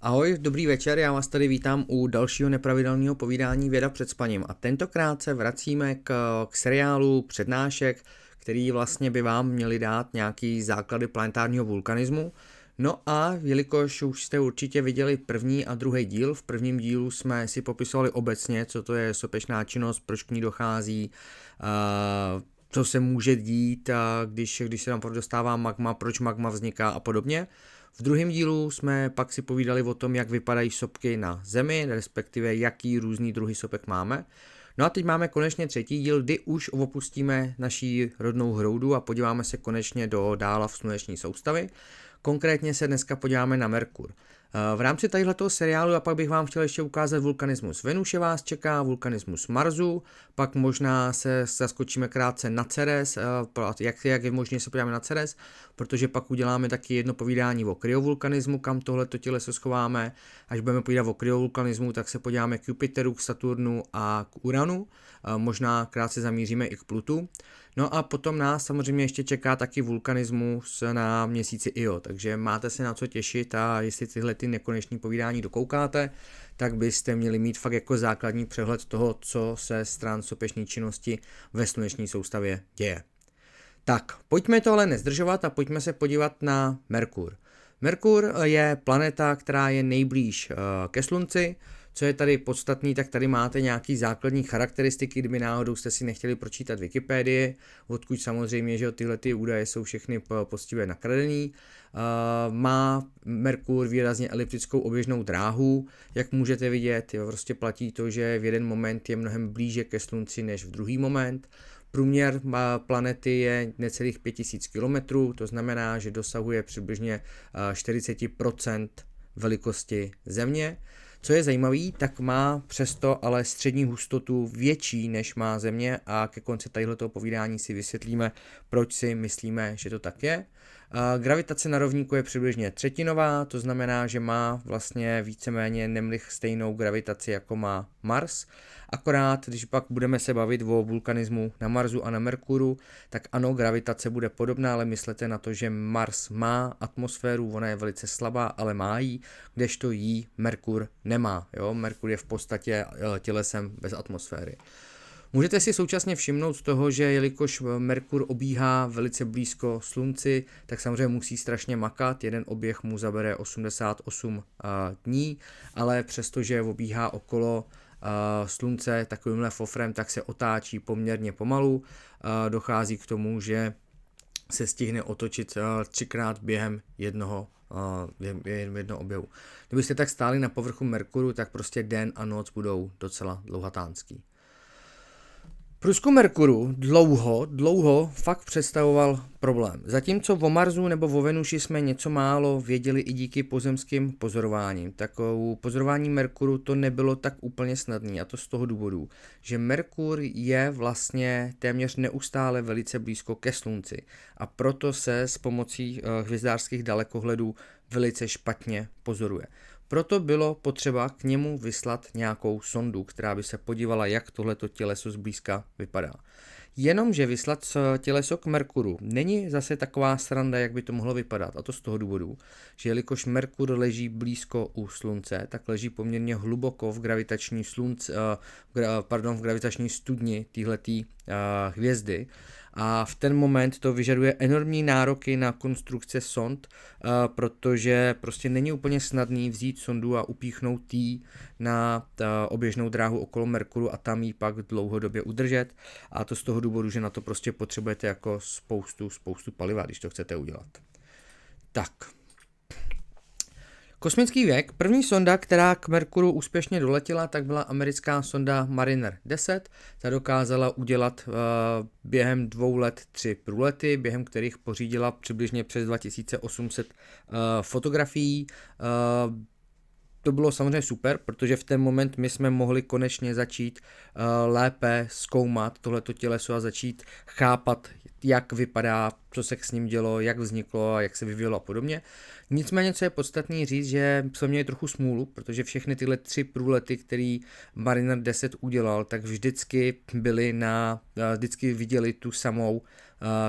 Ahoj, dobrý večer, já vás tady vítám u dalšího nepravidelného povídání Věda před spaním a tentokrát se vracíme k seriálu přednášek, který vlastně by vám měli dát nějaký základy planetárního vulkanismu. No a jelikož už jste určitě viděli první a druhý díl, v prvním dílu jsme si popisovali obecně, co to je sopečná činnost, proč k ní dochází, co se může dít, když se nám dostává magma, proč magma vzniká a podobně. V druhém dílu jsme pak si povídali o tom, jak vypadají sopky na Zemi, respektive jaký různý druhy sopek máme. No a teď máme konečně třetí díl, kdy už opustíme naší rodnou hroudu a podíváme se konečně do dála v sluneční soustavy. Konkrétně se dneska podíváme na Merkur. V rámci tadyhletoho seriálu a pak bych vám chtěl ještě ukázat vulkanismus Venuše vás čeká, vulkanismus Marsu, pak možná se zaskočíme krátce na Ceres, jak je možné se podíváme na Ceres, protože pak uděláme taky jedno povídání o kryovulkanismu, kam tohleto těleso schováme. Až budeme povídat o kryovulkanismu, tak se podíváme k Jupiteru, k Saturnu a k Uranu, možná krátce zamíříme i k Plutu. No a potom nás samozřejmě ještě čeká taky vulkanismus na měsíci Io, takže máte se na co těšit a jestli tyhle ty nekonečné povídání dokoukáte, tak byste měli mít fakt jako základní přehled toho, co se stran sopečné činnosti ve sluneční soustavě děje. Tak, pojďme to ale nezdržovat a pojďme se podívat na Merkur. Merkur je planeta, která je nejblíž ke Slunci. Co je tady podstatný, tak tady máte nějaký základní charakteristiky, kdyby náhodou jste si nechtěli pročítat Wikipedii, odkud samozřejmě, že tyhle ty údaje jsou všechny poctivě nakradený. Má Merkur výrazně eliptickou oběžnou dráhu, jak můžete vidět, prostě platí to, že v jeden moment je mnohem blíže ke Slunci než v druhý moment. Průměr planety je necelých 5000 km, to znamená, že dosahuje přibližně 40% velikosti Země. Co je zajímavý, tak má přesto ale střední hustotu větší než má Země a ke konci tadyhletoho povídání si vysvětlíme, proč si myslíme, že to tak je. Gravitace na rovníku je přibližně třetinová, to znamená, že má vlastně víceméně nemlich stejnou gravitaci jako má Mars. Akorát, když pak budeme se bavit o vulkanismu na Marsu a na Merkuru, tak ano, gravitace bude podobná, ale myslete na to, že Mars má atmosféru, ona je velice slabá, ale má ji, kdežto jí Merkur nemá. Jo? Merkur je v podstatě tělesem bez atmosféry. Můžete si současně všimnout z toho, že jelikož Merkur obíhá velice blízko Slunci, tak samozřejmě musí strašně makat, jeden oběh mu zabere 88 dní, ale přestože obíhá okolo Slunce takovýmhle fofrem, tak se otáčí poměrně pomalu, dochází k tomu, že se stihne otočit 3krát během jednoho oběhu. Kdybyste tak stáli na povrchu Merkuru, tak prostě den a noc budou docela dlouhatánský. Průzkum Merkuru dlouho fakt představoval problém. Zatímco o Marsu nebo o Venuši jsme něco málo věděli i díky pozemským pozorováním, tak u pozorování Merkuru to nebylo tak úplně snadné, a to z toho důvodu, že Merkur je vlastně téměř neustále velice blízko ke Slunci a proto se s pomocí hvězdářských dalekohledů velice špatně pozoruje. Proto bylo potřeba k němu vyslat nějakou sondu, která by se podívala, jak tohleto těleso zblízka vypadá. Jenomže vyslat těleso k Merkuru není zase taková sranda, jak by to mohlo vypadat. A to z toho důvodu, že jelikož Merkur leží blízko u Slunce, tak leží poměrně hluboko v gravitační studni téhletý hvězdy. A v ten moment to vyžaduje enormní nároky na konstrukce sond, protože prostě není úplně snadný vzít sondu a upíchnout jí na oběžnou dráhu okolo Merkuru a tam ji pak dlouhodobě udržet. A to z toho důvodu, že na to prostě potřebujete jako spoustu paliva, když to chcete udělat. Tak. Kosmický věk. První sonda, která k Merkuru úspěšně doletěla, tak byla americká sonda Mariner 10. Ta dokázala udělat během 2 let 3 průlety, během kterých pořídila přibližně přes 2800 fotografií. To bylo samozřejmě super, protože v ten moment my jsme mohli konečně začít lépe zkoumat tohleto těleso a začít chápat, jak vypadá, co se s ním dělo, jak vzniklo a jak se vyvíjelo a podobně. Nicméně, co je podstatný říct, že jsme měli trochu smůlu, protože všechny tyhle 3 průlety, který Mariner 10 udělal, tak vždycky viděli tu samou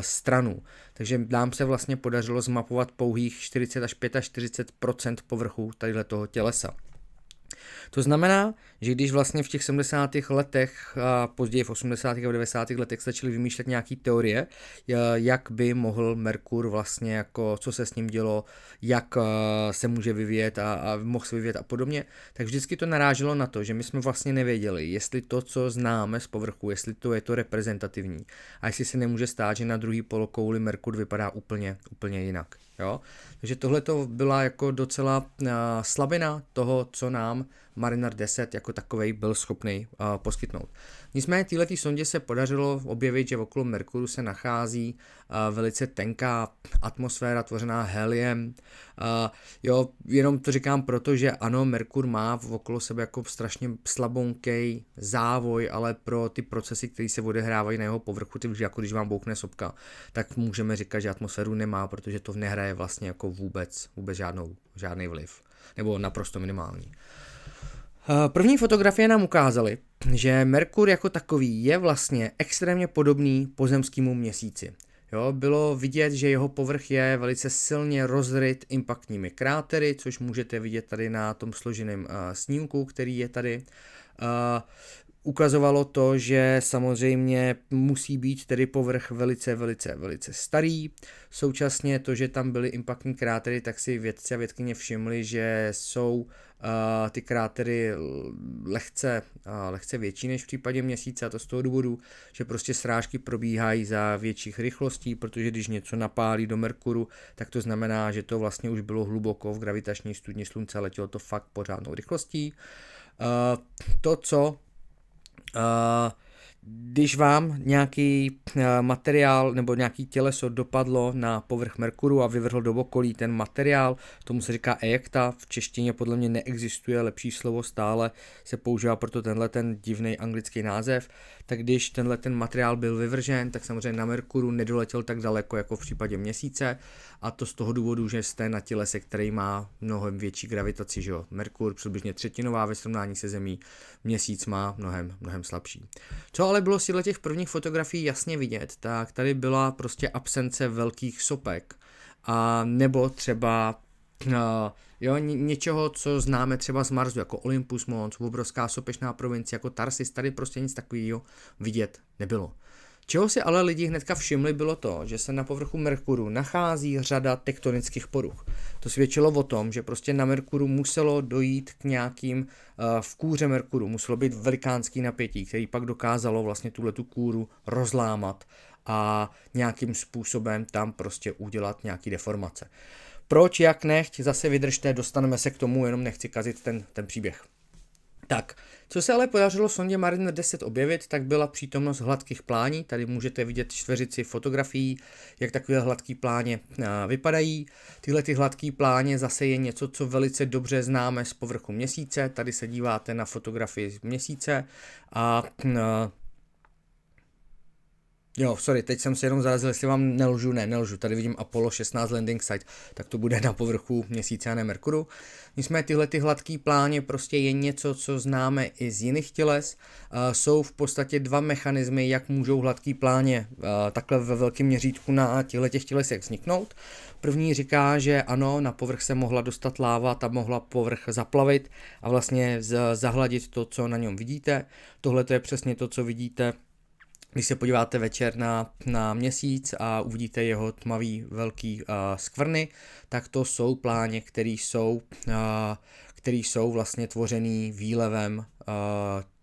stranu. Takže nám se vlastně podařilo zmapovat pouhých 40 až 45% povrchu tadyhle toho tělesa. To znamená, že když vlastně v těch 70. letech a později v 80. a 90. letech začali vymýšlet nějaký teorie, jak by mohl Merkur vlastně, jako co se s ním dělo, jak se může vyvíjet a mohl se vyvíjet a podobně, tak vždycky to naráželo na to, že my jsme vlastně nevěděli, jestli to, co známe z povrchu, jestli to je to reprezentativní a jestli se nemůže stát, že na druhý polokouli Merkur vypadá úplně jinak. Jo? Takže tohle to byla jako docela slabina toho, co nám Mariner 10 jako takovej byl schopný poskytnout. Nicméně této sondě se podařilo objevit, že okolo Merkuru se nachází velice tenká atmosféra tvořená heliem. Jo, jenom to říkám proto, že ano, Merkur má okolo sebe jako strašně slabonkej závoj, ale pro ty procesy, které se odehrávají na jeho povrchu, jako když vám bouchne sopka, tak můžeme říkat, že atmosféru nemá, protože to nehraje vlastně jako vůbec žádný vliv, nebo naprosto minimální. První fotografie nám ukázaly, že Merkur jako takový je vlastně extrémně podobný pozemskému měsíci. Jo, bylo vidět, že jeho povrch je velice silně rozryt impaktními krátery, což můžete vidět tady na tom složeném snímku, který je tady. Ukazovalo to, že samozřejmě musí být tedy povrch velice starý. Současně to, že tam byly impaktní krátery, tak si vědci a vědkyně všimli, že jsou ty krátery lehce větší než v případě měsíce, a to z toho důvodu, že prostě srážky probíhají za větších rychlostí, protože když něco napálí do Merkuru, tak to znamená, že to vlastně už bylo hluboko v gravitační studni Slunce, letělo to fakt pořádnou rychlostí. Když vám nějaký materiál nebo nějaký těleso dopadlo na povrch Merkuru a vyvrhl do okolí ten materiál, tomu se říká ejekta, v češtině podle mě neexistuje lepší slovo, stále se používá proto tenhle ten divný anglický název, tak když tenhle ten materiál byl vyvržen, tak samozřejmě na Merkuru nedoletěl tak daleko jako v případě měsíce, a to z toho důvodu, že jste na tělese, který má mnohem větší gravitaci, že jo. Merkur přibližně třetinová ve srovnání se Zemí, měsíc má mnohem slabší. Co ale bylo z těch prvních fotografií jasně vidět, tak tady byla prostě absence velkých sopek, a nebo třeba něčeho, co známe třeba z Marsu, jako Olympus Mons, obrovská sopečná provincie, jako Tarsis, tady prostě nic takového vidět nebylo. Čeho si ale lidi hnedka všimli, bylo to, že se na povrchu Merkuru nachází řada tektonických poruch. To svědčilo o tom, že prostě na Merkuru muselo dojít k nějakým, v kůře Merkuru muselo být velikánský napětí, který pak dokázalo vlastně tuhletu kůru rozlámat a nějakým způsobem tam prostě udělat nějaký deformace. Proč, jak nechť, zase vydržte, dostaneme se k tomu, jenom nechci kazit ten příběh. Tak, co se ale podařilo sondě Mariner 10 objevit, tak byla přítomnost hladkých plání. Tady můžete vidět čtveřici fotografií, jak takové hladké pláně vypadají. Tyhle ty hladké pláně zase je něco, co velice dobře známe z povrchu Měsíce. Tady se díváte na fotografii z Měsíce a teď jsem se jenom zarazil, jestli vám nelžu, tady vidím Apollo 16 landing site, tak to bude na povrchu Měsíce a ne Merkuru. Nicméně tyhle ty hladký pláně prostě je něco, co známe i z jiných těles. Jsou v podstatě dva mechanismy, jak můžou hladký pláně takhle ve velkém měřítku na těch tělesech vzniknout. První říká, že ano, na povrch se mohla dostat láva, ta mohla povrch zaplavit a vlastně zahladit to, co na něm vidíte. Tohle to je přesně to, co vidíte, když se podíváte večer na Měsíc a uvidíte jeho tmavý velký skvrny, tak to jsou pláně, které jsou vlastně tvořený výlevem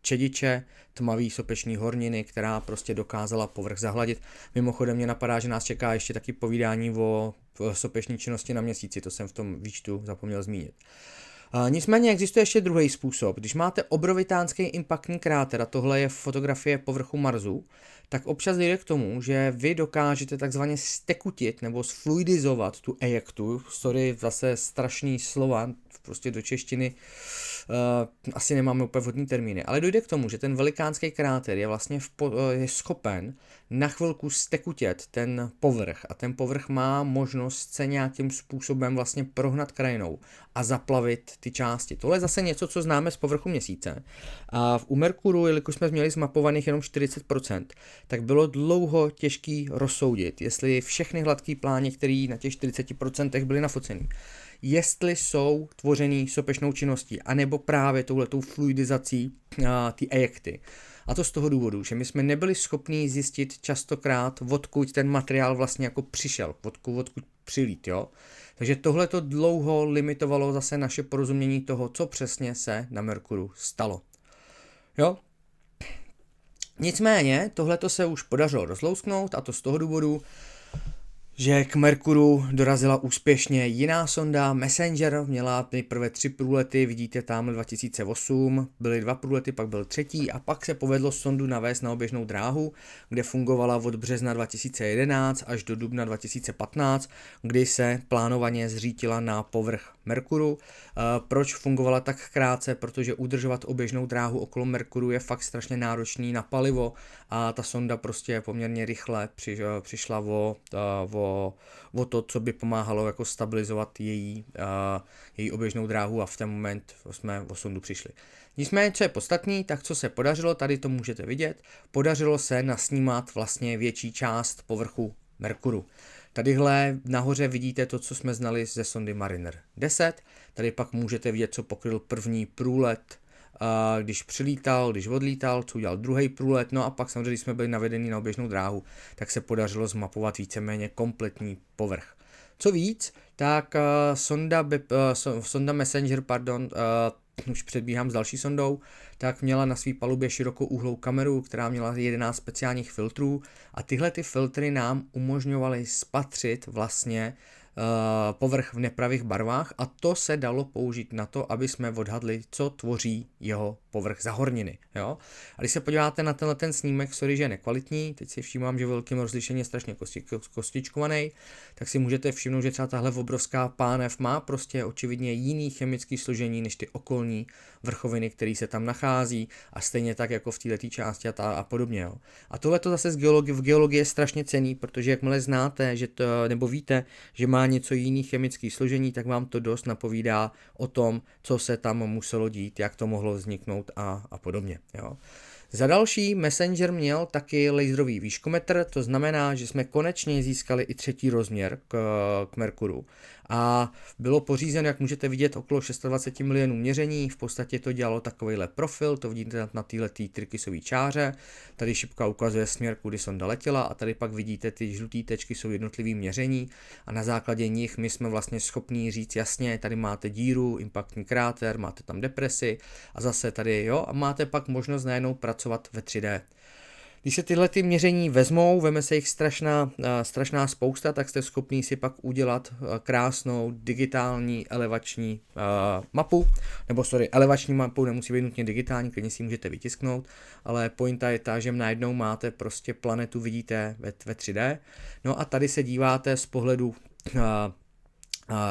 čediče, tmavý sopeční horniny, která prostě dokázala povrch zahladit. Mimochodem mě napadá, že nás čeká ještě taky povídání o sopeční činnosti na Měsíci, to jsem v tom výčtu zapomněl zmínit. Nicméně existuje ještě druhý způsob. Když máte obrovitánský impaktní kráter, a tohle je fotografie povrchu Marsu, tak občas jde k tomu, že vy dokážete takzvaně stekutit nebo sfluidizovat tu ejektu. Sorry, zase strašný slova, prostě do češtiny asi nemáme úplně vhodný termíny, ale dojde k tomu, že ten velikánský kráter je vlastně je schopen na chvilku stekutět ten povrch a ten povrch má možnost se nějakým způsobem vlastně prohnat krajinou a zaplavit ty části. Tohle je zase něco, co známe z povrchu Měsíce. A u Merkuru, jelikož jsme měli zmapovaných jenom 40%, tak bylo dlouho těžký rozsoudit, jestli všechny hladký pláně, které na těch 40% byly nafocený, jestli jsou tvořený sopečnou činností, anebo právě touhletou fluidizací ty ejekty. A to z toho důvodu, že my jsme nebyli schopni zjistit častokrát, odkud ten materiál vlastně jako přišel, odkud přilít, jo. Takže tohle to dlouho limitovalo zase naše porozumění toho, co přesně se na Merkuru stalo. Jo? Nicméně, tohleto se už podařilo rozlousknout a to z toho důvodu, že k Merkuru dorazila úspěšně jiná sonda Messenger, měla nejprve 3 průlety, vidíte tam 2008, byly 2 průlety, pak byl třetí a pak se povedlo sondu navést na oběžnou dráhu, kde fungovala od března 2011 až do dubna 2015, kdy se plánovaně zřítila na povrch Merkuru. Proč fungovala tak krátce? Protože udržovat oběžnou dráhu okolo Merkuru je fakt strašně náročný na palivo a ta sonda prostě poměrně rychle přišla o to, co by pomáhalo jako stabilizovat její oběžnou dráhu a v ten moment jsme o sondu přišli. Nicméně, co je podstatný, tak co se podařilo, tady to můžete vidět, podařilo se nasnímat vlastně větší část povrchu Merkuru. Tadyhle nahoře vidíte to, co jsme znali ze sondy Mariner 10, tady pak můžete vidět, co pokryl první průlet, když přilítal, když odlítal, co udělal druhý průlet, no a pak samozřejmě, když jsme byli navedeni na oběžnou dráhu, tak se podařilo zmapovat víceméně kompletní povrch. Co víc, tak sonda Messenger, už předbíhám s další sondou, tak měla na své palubě širokou úhlou kameru, která měla 11 speciálních filtrů a tyhle ty filtry nám umožňovaly spatřit vlastně povrch v nepravých barvách a to se dalo použít na to, aby jsme odhadli, co tvoří jeho povrch za horniny. Jo? A když se podíváte na tenhle ten snímek, sorry, že je nekvalitní, teď si všímám, že velkým rozlišení je strašně kostičkovaný, tak si můžete všimnout, že třeba tahle obrovská pánev má prostě očividně jiný chemický složení než ty okolní vrchoviny, které se tam nachází a stejně tak jako v této části a podobně. Jo? A tohle to zase v geologii je strašně cenný, protože jakmile znáte, nebo víte, že má něco jiný chemický složení, tak vám to dost napovídá o tom, co se tam muselo dít, jak to mohlo vzniknout a podobně. Jo. Za další Messenger měl taky laserový výškometr, to znamená, že jsme konečně získali i třetí rozměr k Merkuru. A bylo pořízeno, jak můžete vidět, okolo 26 milionů měření, v podstatě to dělalo takovejhle profil, to vidíte na této trikysové čáře, tady šipka ukazuje směr, kudy sonda letěla a tady pak vidíte, ty žluté tečky jsou jednotlivý měření a na základě nich my jsme vlastně schopní říct jasně, tady máte díru, impaktní kráter, máte tam depresi a zase tady, jo, a máte pak možnost najednou pracovat ve 3D. Když se tyhle ty měření vezmou, veme se jich strašná spousta, tak jste schopný si pak udělat krásnou digitální elevační mapu, elevační mapu nemusí být nutně digitální, klidně si ji můžete vytisknout, ale pointa je ta, že najednou máte prostě planetu, vidíte ve 3D, no a tady se díváte z pohledu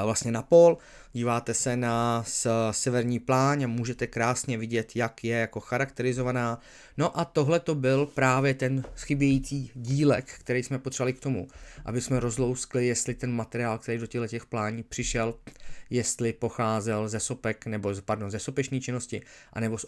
vlastně na pól, díváte se na severní pláň a můžete krásně vidět, jak je jako charakterizovaná. No a tohle to byl právě ten chybějící dílek, který jsme potřebovali k tomu, aby jsme rozlouskli, jestli ten materiál, který do těch plání přišel, jestli pocházel ze sopek, ze sopečné činnosti, anebo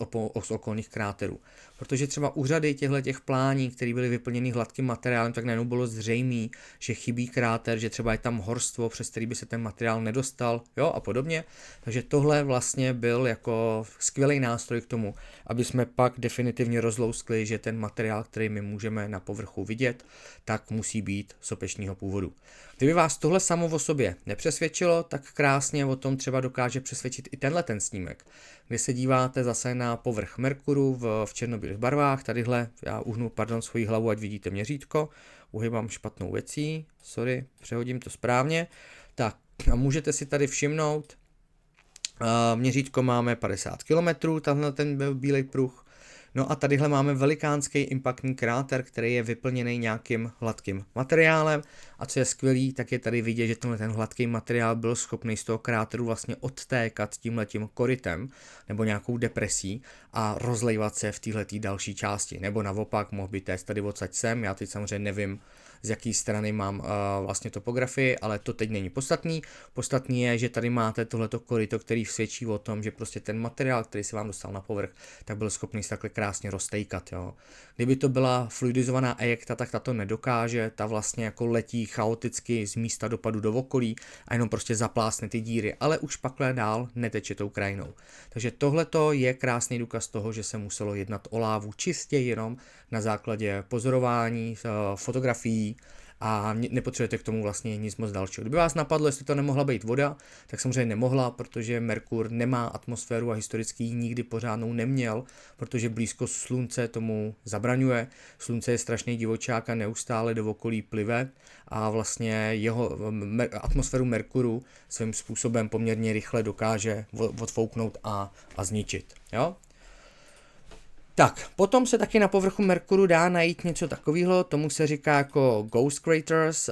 z okolních kráterů. Protože třeba u řady těch plání, které byly vyplněny hladkým materiálem, tak najednou bylo zřejmé, že chybí kráter, že třeba je tam horstvo, přes který by se ten materiál nedostal, jo, a podobně. Takže tohle vlastně byl jako skvělý nástroj k tomu, aby jsme pak definitivně rozlouskli, že ten materiál, který my můžeme na povrchu vidět, tak musí být sopečného původu. Kdyby vás tohle samo o sobě nepřesvědčilo, tak krásně o tom třeba dokáže přesvědčit i tenhle ten snímek, kde se díváte zase na povrch Merkuru v černobílých barvách. Tadyhle já uhnu, svoji hlavu, ať vidíte měřítko. Uhybám špatnou věcí, přehodím to správně. Tak a můžete si tady všimnout, měřítko máme 50 km, tahle ten bílej pruh. No a tadyhle máme velikánský impaktní kráter, který je vyplněný nějakým hladkým materiálem A co je skvělý, tak je tady vidět, že ten hladký materiál byl schopný z toho kráteru vlastně odtékat tímhletím korytem nebo nějakou depresí a rozlejvat se v téhletý další části. Nebo naopak mohl by téct tady odsaď sem, já teď samozřejmě nevím, z jaký strany mám vlastně topografii, ale to teď není podstatný. Podstatný je, že tady máte tohleto koryto, který svědčí o tom, že prostě ten materiál, který se vám dostal na povrch, tak byl schopný se takhle krásně roztejkat. Jo. Kdyby to byla fluidizovaná ejekta, tak ta to nedokáže, ta vlastně jako letí chaoticky z místa dopadu do okolí a jenom prostě zaplásne ty díry, ale už pakle dál neteče tou krajinou. Takže tohleto je krásný důkaz toho, že se muselo jednat o lávu čistě jenom na základě pozorování, fotografií a nepotřebujete k tomu vlastně nic moc dalšího. Kdyby vás napadlo, jestli to nemohla být voda, tak samozřejmě nemohla, protože Merkur nemá atmosféru a historicky ji nikdy pořádnou neměl, protože blízko slunce tomu zabraňuje. Slunce je strašný divočák a neustále do okolí plive a vlastně jeho atmosféru Merkuru svým způsobem poměrně rychle dokáže odfouknout a zničit. Jo? Tak, potom se taky na povrchu Merkuru dá najít něco takového, tomu se říká jako ghost craters,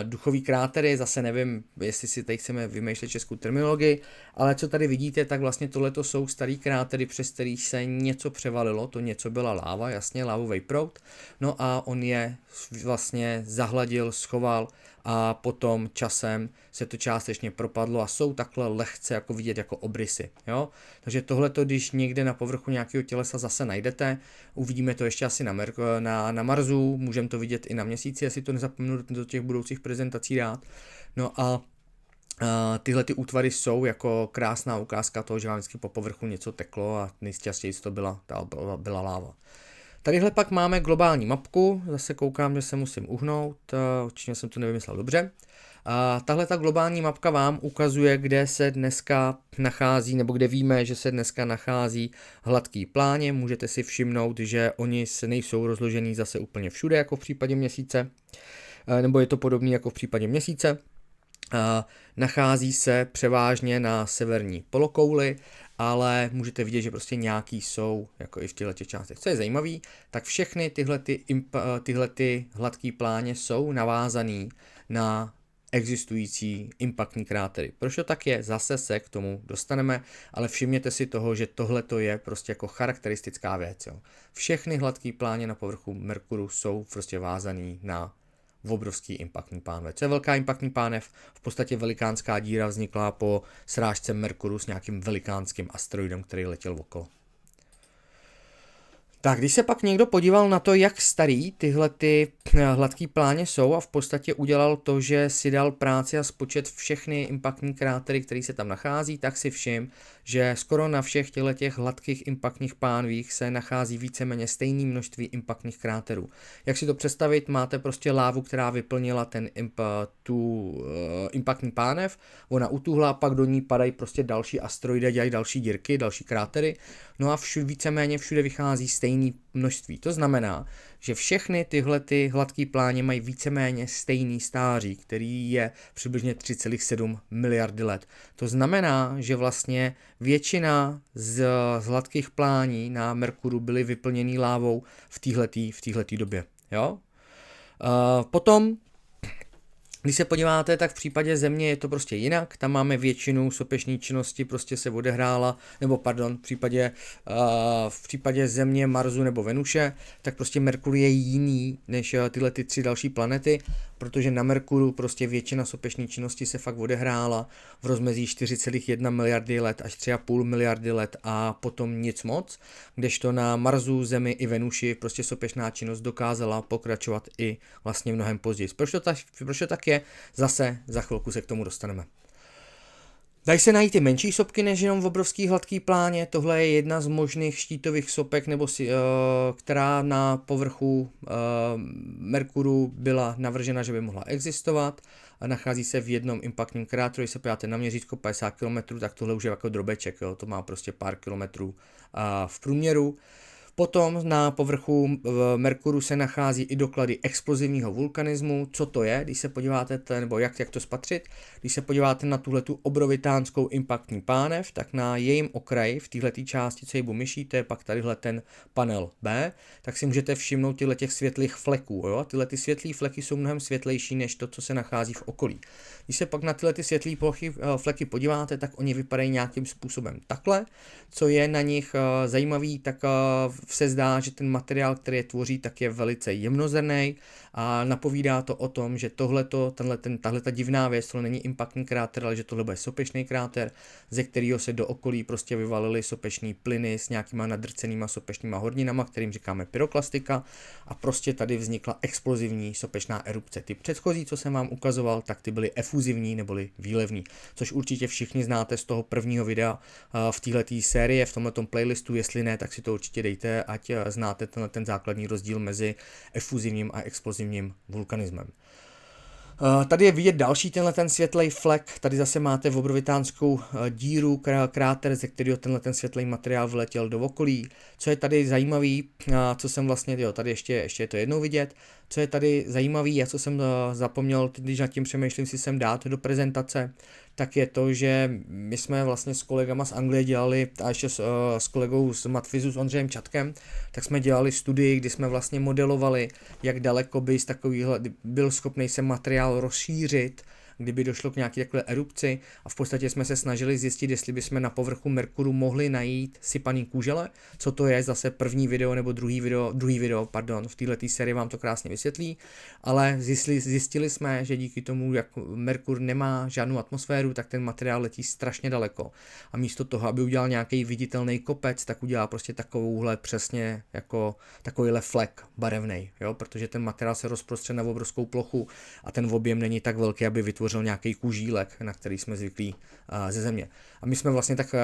duchový krátery, zase nevím, jestli si tady chceme vymýšlet českou terminologii, ale co tady vidíte, tak vlastně tohleto jsou starý krátery, přes který se něco převalilo, to něco byla láva, jasně, lávový proud, no a on je vlastně zahladil, schoval a potom časem se to částečně propadlo a jsou takhle lehce jako vidět jako obrysy, jo. Takže tohleto, když někde na povrchu nějakého tělesa zase najdete, uvidíme to ještě asi na Marsu, můžeme to vidět i na Měsíci, jestli to nezapomenu do těch budoucích prezentací dát. No a tyhle ty útvary jsou jako krásná ukázka toho, že vám vždycky po povrchu něco teklo a nejčastěji to byla láva. Tadyhle pak máme globální mapku, zase koukám, že se musím uhnout, určitě jsem to nevymyslel dobře. Tahle ta globální mapka vám ukazuje, kde se dneska nachází, nebo kde víme, že se dneska nachází hladký pláně. Můžete si všimnout, že oni se nejsou rozložený zase úplně všude, jako v případě Měsíce, nebo je to podobné jako v případě Měsíce. Nachází se převážně na severní polokouli, ale můžete vidět, že prostě nějaký jsou jako i v těchto částech. Co je zajímavé, tak všechny tyhle hladký pláně jsou navázaný na existující impaktní krátery. Proč to tak je? Zase se k tomu dostaneme, ale všimněte si toho, že tohle je prostě jako charakteristická věc. Jo. Všechny hladký pláně na povrchu Merkuru jsou prostě vázaný na obrovský impaktní pánve. Co je velká impaktní pánev? V podstatě velikánská díra vznikla po srážce Merkuru s nějakým velikánským asteroidem, který letěl okolo. Tak, když se pak někdo podíval na to, jak starý tyhle ty hladký pláně jsou a v podstatě udělal to, že si dal práci a spočet všechny impaktní krátery, které se tam nachází, tak si všim, že skoro na všech těch hladkých impaktních pánvích se nachází víceméně stejné množství impaktních kráterů. Jak si to představit, máte prostě lávu, která vyplnila tu impaktní pánev, ona utuhla a pak do ní padají prostě další asteroidy, dělají další dírky, další krátery, no a víceméně všude vychází stejné množství. To znamená, že všechny tyhle ty hladký pláně mají víceméně stejný stáří, který je přibližně 3,7 miliardy let. To znamená, že vlastně většina z hladkých plání na Merkuru byly vyplněný lávou v téhletý době. Jo? Potom když se podíváte, tak v případě Země je to prostě jinak, tam máme většinu sopečné činnosti, prostě se odehrála, nebo pardon, v případě Země, Marsu nebo Venuše, tak prostě Merkur je jiný než tyhle ty 3 další planety, protože na Merkuru prostě většina sopečné činnosti se fakt odehrála v rozmezí 4,1 miliardy let až 3,5 miliardy let a potom nic moc, kdežto na Marsu, Zemi i Venuši prostě sopečná činnost dokázala pokračovat i vlastně mnohem později. Proč to tak je? Zase za chvilku se k tomu dostaneme. Dají se najít i menší sopky než jenom v obrovský hladký pláně. Tohle je jedna z možných štítových sopek, která na povrchu Merkuru byla navržena, že by mohla existovat. A nachází se v jednom impaktním kráteru. Když se podíváte na měřítko 50 km, tak tohle už je jako drobeček. Jo? To má prostě pár kilometrů v průměru. Potom na povrchu Merkuru se nachází i doklady explozivního vulkanismu. Co to je, když se podíváte, nebo jak to spatřit? Když se podíváte na tuhletu obrovitánskou impaktní pánev, tak na jejím okraji, v této části, co hejbu myší, to je pak tadyhle ten panel B, tak si můžete všimnout těch světlých fleků. Jo? Tyhle ty světlé fleky jsou mnohem světlejší než to, co se nachází v okolí. Když se pak na tyhle ty světlé fleky podíváte, tak oni vypadají nějakým způsobem takhle. Co je na nich zajímavý, tak se zdá, že ten materiál, který je tvoří, tak je velice jemnozrnný a napovídá to o tom, že tahle divná věc, tohle není impaktní kráter, ale že tohle bude sopečný kráter, ze kterého se do okolí prostě vyvalily sopečný plyny s nějakýma nadrcenýma sopečnýma horninama, kterým říkáme pyroklastika, a prostě tady vznikla explozivní sopečná erupce. Ty předchozí, co jsem vám ukazoval, tak ty byly efuzivní neboli výlevní, což určitě všichni znáte z toho prvního videa v této sérii, v tomhletom playlistu, jestli ne, tak si to určitě dejte, ať znáte ten základní rozdíl mezi efuzivním a explozivním vulkanismem. Tady je vidět další ten světlej flek, tady zase máte v obrovitánskou díru, kráter, ze kterého ten světlej materiál vletěl do okolí. Co je tady zajímavý, co jsem vlastně, tady ještě je to jednou vidět, co je tady zajímavý a co jsem zapomněl, když nad tím přemýšlím si sem dát do prezentace, tak je to, že my jsme vlastně s kolegama z Anglie dělali, a ještě s kolegou z Matfizu, s Ondřejem Čatkem, tak jsme dělali studii, kdy jsme vlastně modelovali, jak daleko by z takovýhle byl schopný se materiál rozšířit, kdyby došlo k nějaké takové erupci, a v podstatě jsme se snažili zjistit, jestli bychom na povrchu Merkuru mohli najít sypaný kůžele. Co to je, zase první video nebo druhý video, v této sérii vám to krásně vysvětlí, ale zjistili jsme, že díky tomu, jak Merkur nemá žádnou atmosféru, tak ten materiál letí strašně daleko. A místo toho, aby udělal nějaký viditelný kopec, tak udělá prostě takovouhle přesně jako takovýhle flek barevnej, jo? Protože ten materiál se rozprostře na obrovskou plochu a ten objem není tak velký, aby vytvořil nějaký kužílek, na který jsme zvyklí ze Země. A my jsme vlastně tak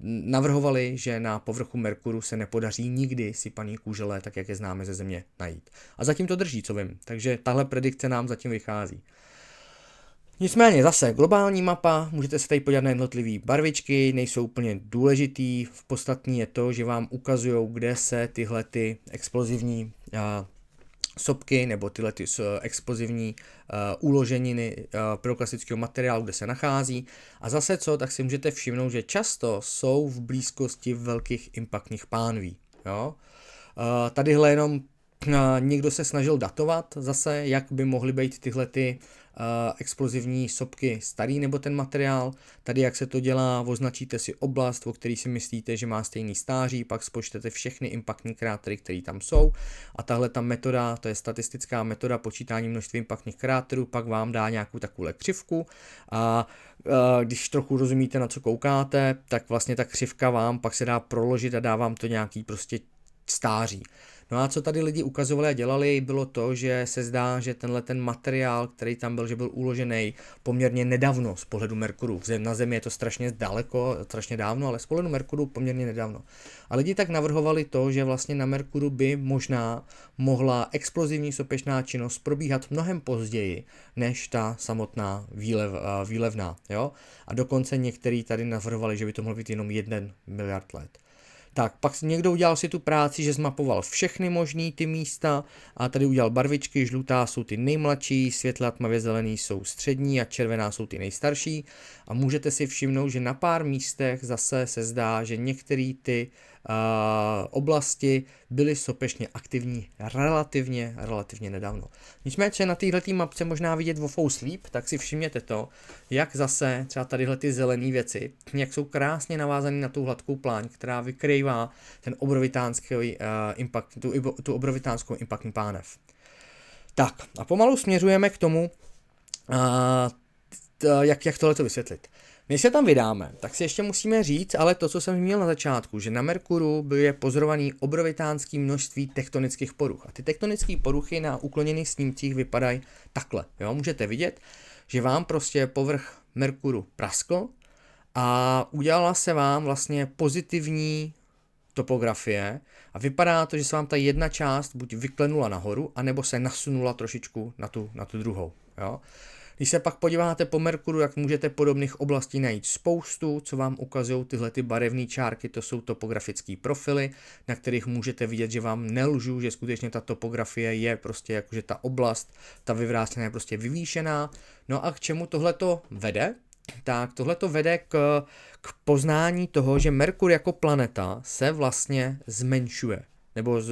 navrhovali, že na povrchu Merkuru se nepodaří nikdy sypaný kůžele, tak jak je známe ze Země, najít. A zatím to drží, co vím. Takže tahle predikce nám zatím vychází. Nicméně zase globální mapa, můžete se tady podívat na jednotlivé barvičky, nejsou úplně důležitý, podstatný je to, že vám ukazují, kde se tyhle ty explozivní sopky nebo tyhle ty explozivní uloženiny pyroklastického materiálu, kde se nachází. A zase tak si můžete všimnout, že často jsou v blízkosti velkých impaktních pánví. Jo? Tadyhle jenom někdo se snažil datovat zase, jak by mohly být tyhle ty explozivní sopky starý nebo ten materiál. Tady jak se to dělá, označíte si oblast, o který si myslíte, že má stejný stáří, pak spočtete všechny impaktní krátery, které tam jsou, a tahle ta metoda, to je statistická metoda počítání množství impaktních kráterů, pak vám dá nějakou takovou křivku, a když trochu rozumíte, na co koukáte, tak vlastně ta křivka vám pak se dá proložit a dá vám to nějaký prostě stáří. No a co tady lidi ukazovali a dělali, bylo to, že se zdá, že ten materiál, který tam byl, že byl uložený poměrně nedávno z pohledu Merkuru. Na Zemi je to strašně daleko, strašně dávno, ale z pohledu Merkuru poměrně nedávno. A lidi tak navrhovali to, že vlastně na Merkuru by možná mohla explozivní sopečná činnost probíhat mnohem později, než ta samotná výlevná. Jo? A dokonce někteří tady navrhovali, že by to mohlo být jenom 1 miliard let. Tak, pak někdo udělal si tu práci, že zmapoval všechny možný ty místa a tady udělal barvičky, žlutá jsou ty nejmladší, světle a tmavě zelený jsou střední a červená jsou ty nejstarší, a můžete si všimnout, že na pár místech zase se zdá, že některé ty oblasti byly sopečně aktivní relativně nedávno. Nicméně, co je na této mapce možná vidět o fous líp, tak si všimněte to, jak zase třeba tadyhle ty zelené věci, jak jsou krásně navázané na tu hladkou pláň, která vykrývá ten obrovitánský impact, tu obrovitánskou impaktní pánev. Tak a pomalu směřujeme k tomu, jak tohleto vysvětlit. Než se tam vydáme, tak si ještě musíme říct, ale to, co jsem zmínil na začátku, že na Merkuru je pozorovaný obrovitánský množství tektonických poruch. A ty tektonické poruchy na ukloněných snímcích vypadají takhle. Jo? Můžete vidět, že vám prostě povrch Merkuru praskl a udělala se vám vlastně pozitivní topografie a vypadá to, že se vám ta jedna část buď vyklenula nahoru, anebo se nasunula trošičku na tu druhou. Jo? Když se pak podíváte po Merkuru, jak můžete podobných oblastí najít spoustu, co vám ukazují tyhle ty barevné čárky, to jsou topografické profily, na kterých můžete vidět, že vám nelžu, že skutečně ta topografie je prostě jakože ta oblast, ta vyvrácená je prostě vyvýšená. No a k čemu tohleto vede? Tak tohleto vede k poznání toho, že Merkur jako planeta se vlastně zmenšuje. Nebo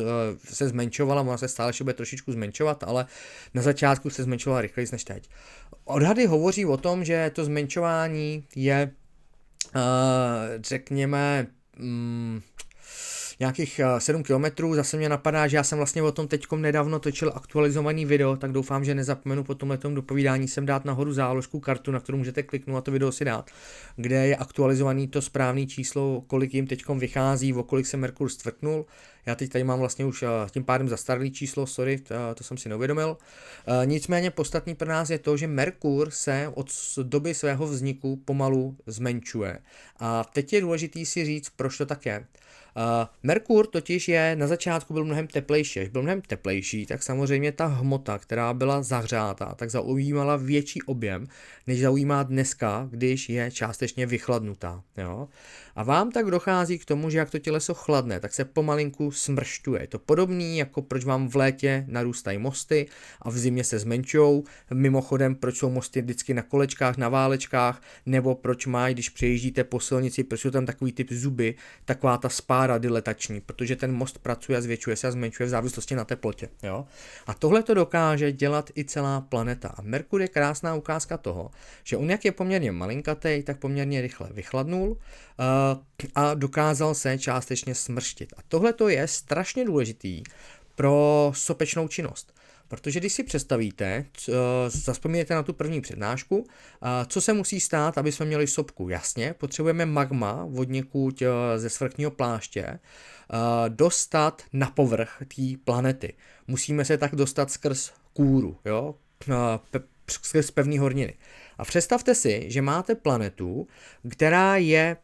se zmenšovala, ona se stále ještě bude trošičku zmenšovat, ale na začátku se zmenšovala rychleji než teď. Odhady hovoří o tom, že to zmenšování je, řekněme, nějakých 7 kilometrů. Zase mě napadá, že já jsem vlastně o tom teďkom nedávno točil aktualizovaný video, tak doufám, že nezapomenu po tomhletom dopovídání sem dát nahoru záložku kartu, na kterou můžete kliknout a to video si dát, kde je aktualizovaný to správné číslo, kolik jim teďkom vychází, o kolik se Merkur stvrtnul. Já teď tady mám vlastně už tím pádem zastaralý číslo, sorry, to jsem si neuvědomil. Nicméně podstatný pro nás je to, že Merkur se od doby svého vzniku pomalu zmenšuje. A teď je důležitý si říct, proč to tak je. Merkur totiž na začátku byl mnohem teplejší. Když byl mnohem teplejší, tak samozřejmě ta hmota, která byla zahřátá, tak zaujímala větší objem, než zaujímá dneska, když je částečně vychladnutá. Jo? A vám tak dochází k tomu, že jak to těleso chladne, tak se pomalinku smršťuje. Je to podobný, jako proč vám v létě narůstají mosty a v zimě se zmenšujou. Mimochodem, proč jsou mosty vždycky na kolečkách, na válečkách, nebo proč mají, když přejíždíte po silnici, proč jsou tam takový typ zuby, taková ta spára diletační, protože ten most pracuje a zvětšuje se a zmenšuje v závislosti na teplotě. Jo? A tohle to dokáže dělat i celá planeta. A Merkur je krásná ukázka toho, že on jak je poměrně malinkatej, tak poměrně rychle vychladnul a dokázal se částečně smrštit. A tohle to je strašně důležitý pro sopečnou činnost. Protože když si představíte, zavzpomínáte na tu první přednášku, co se musí stát, aby jsme měli sopku? Jasně, potřebujeme magma od někud ze svrchního pláště dostat na povrch té planety. Musíme se tak dostat skrz kůru, jo? Skrz pevné horniny. A představte si, že máte planetu, která je,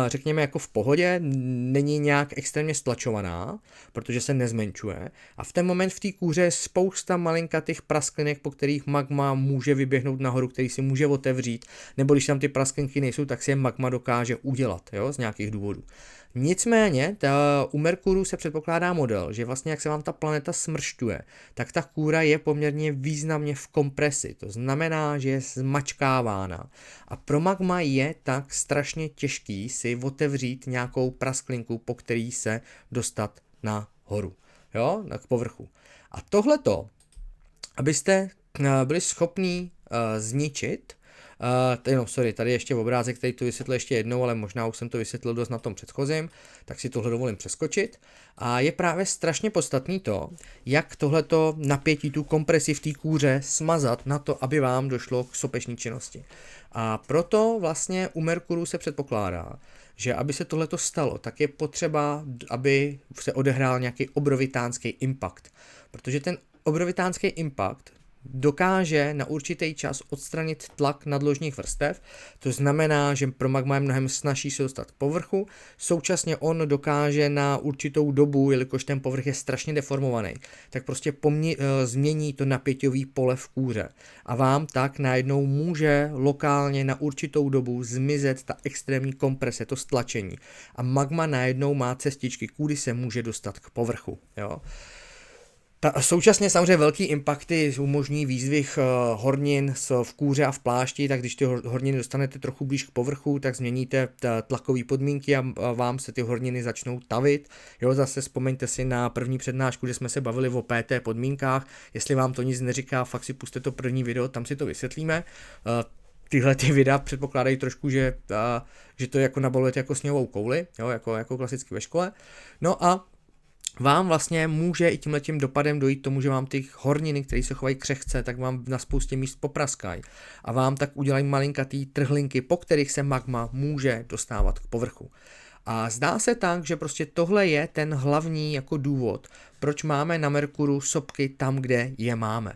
řekněme, jako v pohodě, není nějak extrémně stlačovaná, protože se nezmenšuje. A v ten moment v té kůře je spousta malinkatých prasklinek, po kterých magma může vyběhnout nahoru, který si může otevřít, nebo když tam ty prasklinky nejsou, tak si je magma dokáže udělat, jo, z nějakých důvodů. Nicméně u Merkuru se předpokládá model, že vlastně jak se vám ta planeta smršťuje, tak ta kůra je poměrně významně v kompresi, to znamená, že je zmačkávána. A pro magma je tak strašně těžký si otevřít nějakou prasklinku, po který se dostat nahoru, jo, k povrchu. A tohleto, abyste byli schopní zničit, tady ještě obrázek, který to vysvětlil ještě jednou, ale možná už jsem to vysvětlil dost na tom předchozím, tak si tohle dovolím přeskočit. A je právě strašně podstatný to, jak tohleto napětí, tu kompresi v té kůře smazat na to, aby vám došlo k sopeční činnosti. A proto vlastně u Merkuru se předpokládá, že aby se tohleto stalo, tak je potřeba, aby se odehrál nějaký obrovitánský impact. Protože ten obrovitánský impact dokáže na určitý čas odstranit tlak nadložních vrstev, to znamená, že pro magma je mnohem snazší se dostat k povrchu, současně on dokáže na určitou dobu, jelikož ten povrch je strašně deformovaný, tak prostě změní to napěťový pole v kůře a vám tak najednou může lokálně na určitou dobu zmizet ta extrémní komprese, to stlačení a magma najednou má cestičky, kudy se může dostat k povrchu, jo. Současně samozřejmě velký impakty umožní výzdvih hornin v kůře a v plášti, tak když ty horniny dostanete trochu blíž k povrchu, tak změníte tlakové podmínky a vám se ty horniny začnou tavit. Jo, zase vzpomeňte si na první přednášku, kde jsme se bavili o PT podmínkách. Jestli vám to nic neříká, fakt si pusťte to první video, tam si to vysvětlíme. Tyhle ty videa předpokládají trošku, že to jako nabalujete jako sněhovou kouli, jo, jako klasicky ve škole. No a vám vlastně může i tímhletím dopadem dojít tomu, že vám ty horniny, které se chovají křehce, tak vám na spoustě míst popraskají a vám tak udělají malinkatý trhlinky, po kterých se magma může dostávat k povrchu. A zdá se tak, že prostě tohle je ten hlavní jako důvod, proč máme na Merkuru sopky tam, kde je máme.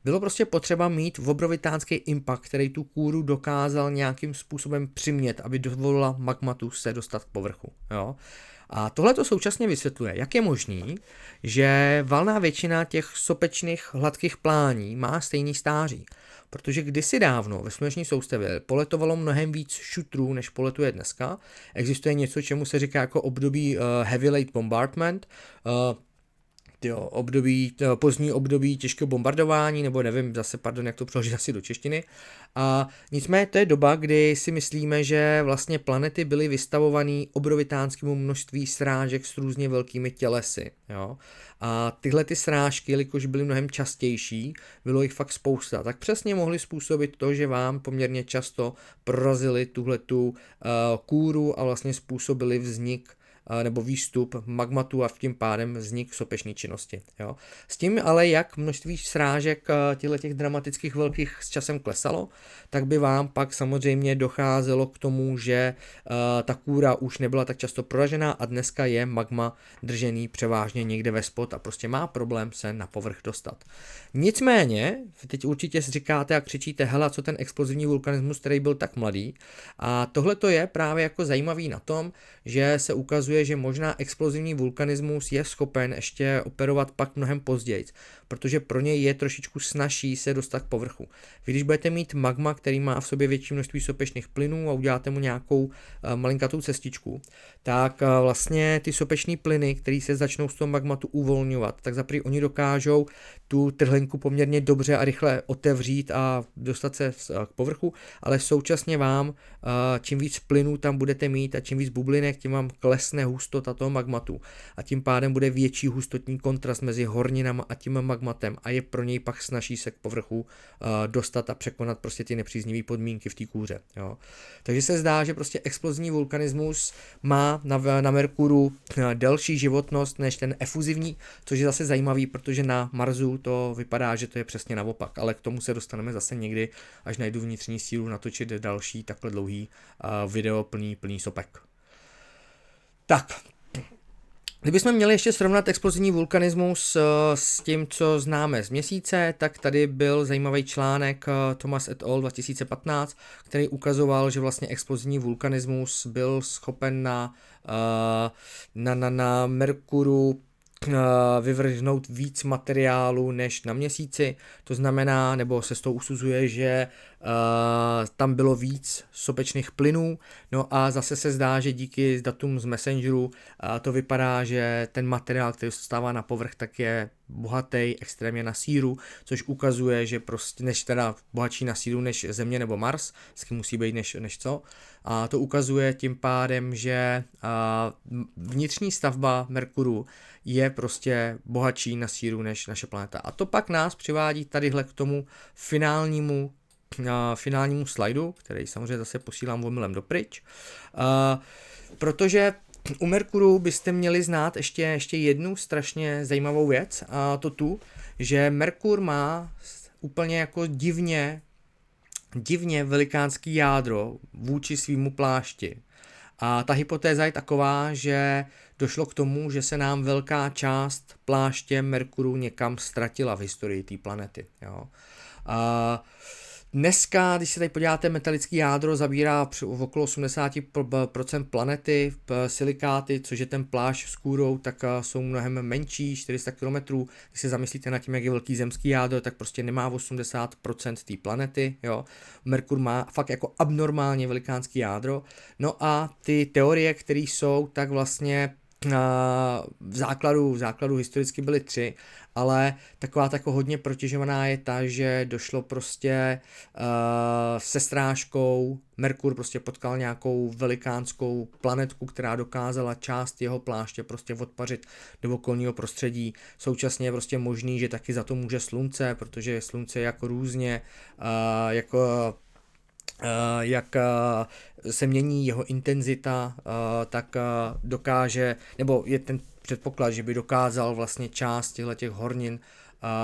Bylo prostě potřeba mít obrovitánský impact, který tu kůru dokázal nějakým způsobem přimět, aby dovolila magmatu se dostat k povrchu. Jo? A tohle to současně vysvětluje, jak je možný, že valná většina těch sopečných hladkých plání má stejný stáří. Protože kdysi dávno ve sluneční soustavě poletovalo mnohem víc šutrů, než poletuje dneska. Existuje něco, čemu se říká jako období heavy late bombardment, pozdní období těžkého bombardování, nebo nevím zase, jak to přeložit asi do češtiny. A nicméně to je doba, kdy si myslíme, že vlastně planety byly vystavované obrovitánskému množství srážek s různě velkými tělesy. Jo? A tyhle ty srážky, jelikož byly mnohem častější, bylo jich fakt spousta, tak přesně mohly způsobit to, že vám poměrně často prorazili tuhletu kůru a vlastně způsobili vznik nebo výstup magmatu a v tím pádem vznik sopečné činnosti. Jo. S tím ale, jak množství srážek těch dramatických velkých s časem klesalo, tak by vám pak samozřejmě docházelo k tomu, že ta kůra už nebyla tak často proražená a dneska je magma držený převážně někde ve spod a prostě má problém se na povrch dostat. Nicméně, teď určitě si říkáte a křičíte, hele, co ten explozivní vulkanismus, který byl tak mladý, a tohle to je právě jako zajímavý na tom, že se ukazuje, že možná explozivní vulkanismus je schopen ještě operovat pak mnohem později, protože pro něj je trošičku snazší se dostat k povrchu. Vy když budete mít magma, který má v sobě větší množství sopečných plynů a uděláte mu nějakou malinkatou cestičku, tak vlastně ty sopečné plyny, které se začnou z toho magmatu uvolňovat, tak zaprý oni dokážou tu trhlinku poměrně dobře a rychle otevřít a dostat se k povrchu, ale současně vám čím víc plynů tam budete mít a čím víc bublinek, tím vám klesne hustota toho magmatu a tím pádem bude větší hustotní kontrast mezi horninama a tím magmatem a je pro něj pak snaží se k povrchu dostat a překonat prostě ty nepříznivé podmínky v té kůře. Jo. Takže se zdá, že prostě explozivní vulkanismus má na Merkuru delší životnost než ten efuzivní, což je zase zajímavý, protože na Marsu to vypadá, že to je přesně naopak, ale k tomu se dostaneme zase někdy, až najdu vnitřní sílu natočit další takhle dlouhý video plný sopek. Tak, kdybychom měli ještě srovnat explozivní vulkanismus s tím, co známe z Měsíce, tak tady byl zajímavý článek Thomas et al. 2015, který ukazoval, že vlastně explozivní vulkanismus byl schopen na Merkuru vyvrhnout víc materiálu než na Měsíci, to znamená, nebo se z toho usuzuje, že tam bylo víc sopečných plynů, no a zase se zdá, že díky datům z Messengeru to vypadá, že ten materiál, který se stává na povrch, tak je bohatý extrémně na síru, což ukazuje, že prostě než teda bohatší na síru než Země nebo Mars, vždycky musí být než co, a to ukazuje tím pádem, že vnitřní stavba Merkuru je prostě bohatší na síru než naše planeta. A to pak nás přivádí tadyhle k tomu finálnímu slajdu, který samozřejmě zase posílám omylem dopryč, protože u Merkuru byste měli znát ještě jednu strašně zajímavou věc, a to tu, že Merkur má úplně jako divně velikánský jádro vůči svýmu plášti. A ta hypotéza je taková, že došlo k tomu, že se nám velká část pláště Merkuru někam ztratila v historii té planety. Jo. Dneska, když se tady podíváte, metalický jádro zabírá v okolo 80% planety, silikáty, což je ten plášť s kůrou, tak jsou mnohem menší, 400 km. Když se zamyslíte nad tím, jak je velký zemský jádro, tak prostě nemá 80% té planety. Jo. Merkur má fakt jako abnormálně velikánský jádro. No a ty teorie, které jsou, tak vlastně v základu historicky byly 3, ale taková tako hodně protěžovaná je ta, že došlo prostě se srážkou, Merkur prostě potkal nějakou velikánskou planetku, která dokázala část jeho pláště prostě odpařit do okolního prostředí. Současně je prostě možný, že taky za to může Slunce, protože Slunce je jako různě jak se mění jeho intenzita, tak dokáže, nebo je ten předpoklad, že by dokázal vlastně část těch hornin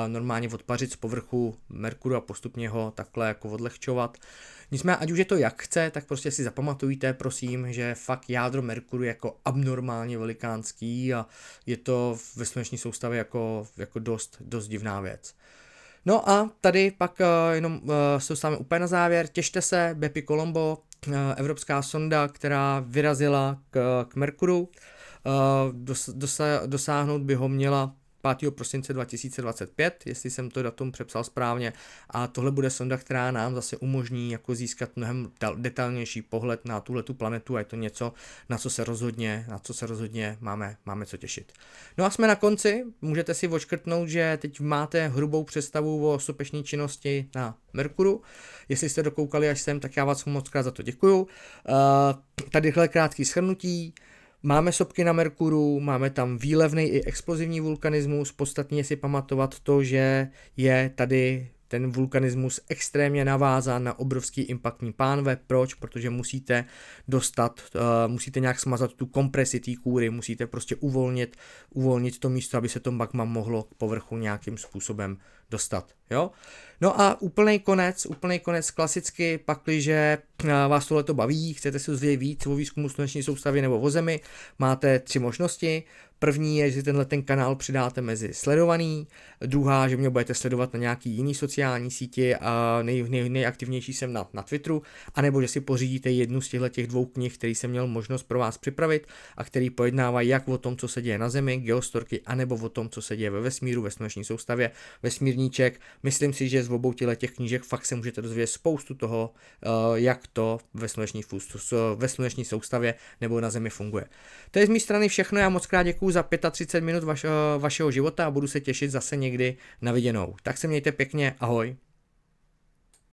normálně odpařit z povrchu Merkuru a postupně ho takhle jako odlehčovat. Nicméně, ať už je to jak chce, tak prostě si zapamatujte, prosím, že fakt jádro Merkuru je jako abnormálně velikánský a je to ve sluneční soustavě jako dost divná věc. No a tady pak jenom se dostáváme úplně na závěr. Těšte se, Bepi Colombo, evropská sonda, která vyrazila k Merkuru. Dosáhnout by ho měla 5. prosince 2025, jestli jsem to datum přepsal správně, a tohle bude sonda, která nám zase umožní jako získat mnohem detailnější pohled na tuhletu planetu a je to něco, na co se rozhodně máme co těšit. No a jsme na konci, můžete si odškrtnout, že teď máte hrubou představu o sopečné činnosti na Merkuru. Jestli jste dokoukali až sem, tak já vás moc krát za to děkuju. Tadyhle krátký shrnutí. Máme sopky na Merkuru, máme tam výlevný i explozivní vulkanismus, podstatně si pamatovat to, že je tady ten vulkanismus extrémně navázán na obrovský impaktní pánve. Proč? Protože musíte nějak smazat tu kompresi té kůry, musíte prostě uvolnit to místo, aby se to magma mohlo k povrchu nějakým způsobem dostat. Jo? No a úplný konec klasicky, pakliže vás tohleto baví, chcete se dozvědět víc o výzkumu sluneční soustavy nebo o Zemi, máte 3 možnosti. První je, že ten kanál přidáte mezi sledovaný, druhá, že mě budete sledovat na nějaký jiný sociální síti a nejaktivnější jsem na Twitteru, anebo že si pořídíte jednu z těch 2 knih, který jsem měl možnost pro vás připravit a který pojednávají jak o tom, co se děje na Zemi, geostorky, anebo o tom, co se děje ve vesmíru, ve sluneční soustavě, vesmírníček. Myslím si, že z obou těch knížek fakt se můžete dozvědět spoustu toho, jak to ve sluneční soustavě nebo na Zemi funguje. To je z mé strany všechno, já moc krát děkuju za 35 minut vašeho života a budu se těšit zase někdy na viděnou. Tak se mějte pěkně, ahoj.